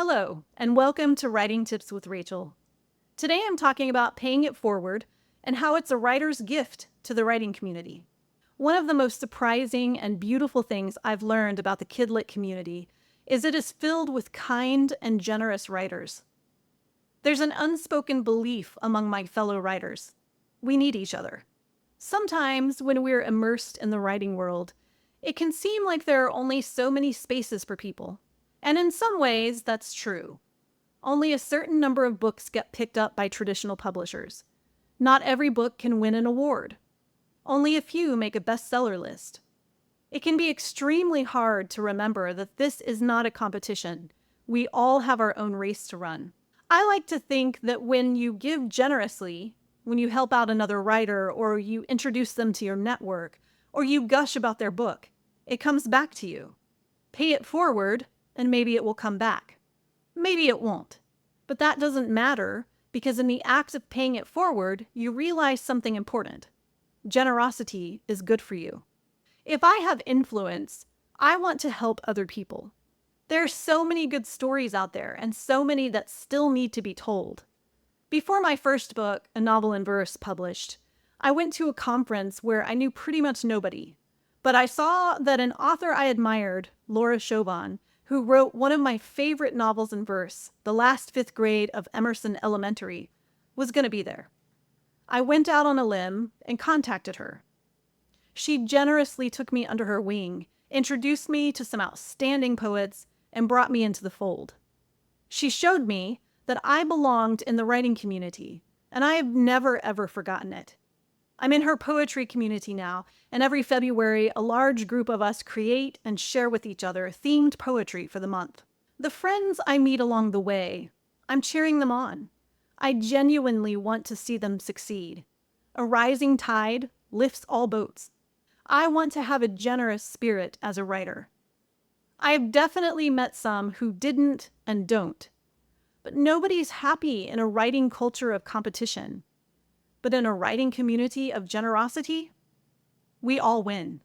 Hello, and welcome to Writing Tips with Rachel. Today I'm talking about paying it forward and how it's a writer's gift to the writing community. One of the most surprising and beautiful things I've learned about the Kidlit community is it is filled with kind and generous writers. There's an unspoken belief among my fellow writers. We need each other. Sometimes when we're immersed in the writing world, it can seem like there are only so many spaces for people. And in some ways, that's true. Only a certain number of books get picked up by traditional publishers. Not every book can win an award. Only a few make a bestseller list. It can be extremely hard to remember that this is not a competition. We all have our own race to run. I like to think that when you give generously, when you help out another writer, or you introduce them to your network, or you gush about their book, it comes back to you. Pay it forward, and maybe it will come back. Maybe it won't. But that doesn't matter, because in the act of paying it forward, you realize something important. Generosity is good for you. If I have influence, I want to help other people. There are so many good stories out there, and so many that still need to be told. Before my first book, A Novel in Verse, published, I went to a conference where I knew pretty much nobody. But I saw that an author I admired, Laura Chauvin, who wrote one of my favorite novels in verse, The Last Fifth Grade of Emerson Elementary, was going to be there. I went out on a limb and contacted her. She generously took me under her wing, introduced me to some outstanding poets, and brought me into the fold. She showed me that I belonged in the writing community, and I have never ever forgotten it. I'm in her poetry community now, and every February, a large group of us create and share with each other themed poetry for the month. The friends I meet along the way, I'm cheering them on. I genuinely want to see them succeed. A rising tide lifts all boats. I want to have a generous spirit as a writer. I have definitely met some who didn't and don't. But nobody's happy in a writing culture of competition. But in a writing community of generosity, we all win.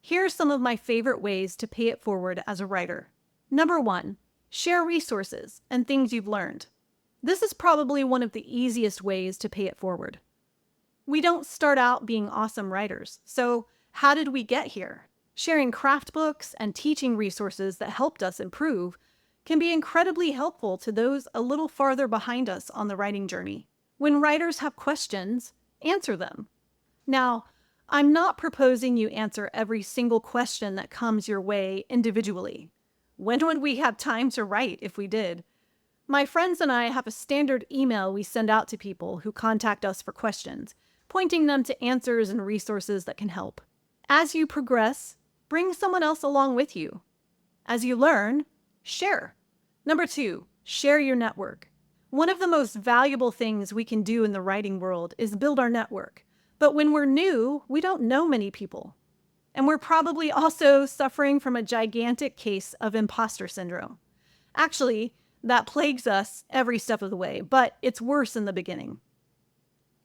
Here are some of my favorite ways to pay it forward as a writer. Number 1, share resources and things you've learned. This is probably one of the easiest ways to pay it forward. We don't start out being awesome writers, so how did we get here? Sharing craft books and teaching resources that helped us improve can be incredibly helpful to those a little farther behind us on the writing journey. When writers have questions, answer them. Now, I'm not proposing you answer every single question that comes your way individually. When would we have time to write if we did? My friends and I have a standard email we send out to people who contact us for questions, pointing them to answers and resources that can help. As you progress, bring someone else along with you. As you learn, share. Number 2, share your network. One of the most valuable things we can do in the writing world is build our network. But when we're new, we don't know many people. And we're probably also suffering from a gigantic case of imposter syndrome. Actually, that plagues us every step of the way, but it's worse in the beginning.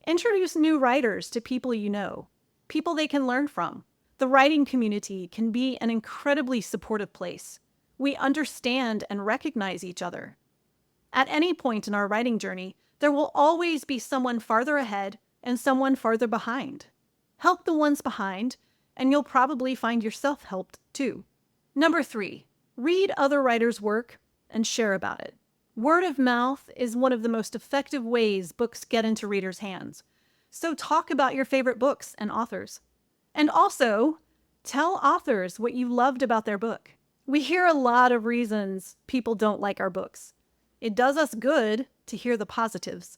Introduce new writers to people you know, people they can learn from. The writing community can be an incredibly supportive place. We understand and recognize each other. At any point in our writing journey, there will always be someone farther ahead and someone farther behind. Help the ones behind, and you'll probably find yourself helped too. Number 3, read other writers' work and share about it. Word of mouth is one of the most effective ways books get into readers' hands. So talk about your favorite books and authors. And also, tell authors what you loved about their book. We hear a lot of reasons people don't like our books. It does us good to hear the positives.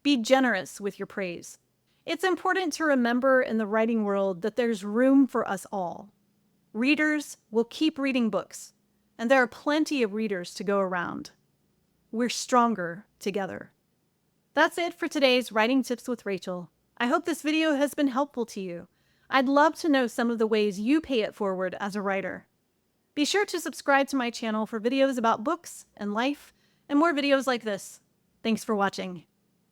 Be generous with your praise. It's important to remember in the writing world that there's room for us all. Readers will keep reading books, and there are plenty of readers to go around. We're stronger together. That's it for today's Writing Tips with Rachel. I hope this video has been helpful to you. I'd love to know some of the ways you pay it forward as a writer. Be sure to subscribe to my channel for videos about books and life, and more videos like this. Thanks for watching.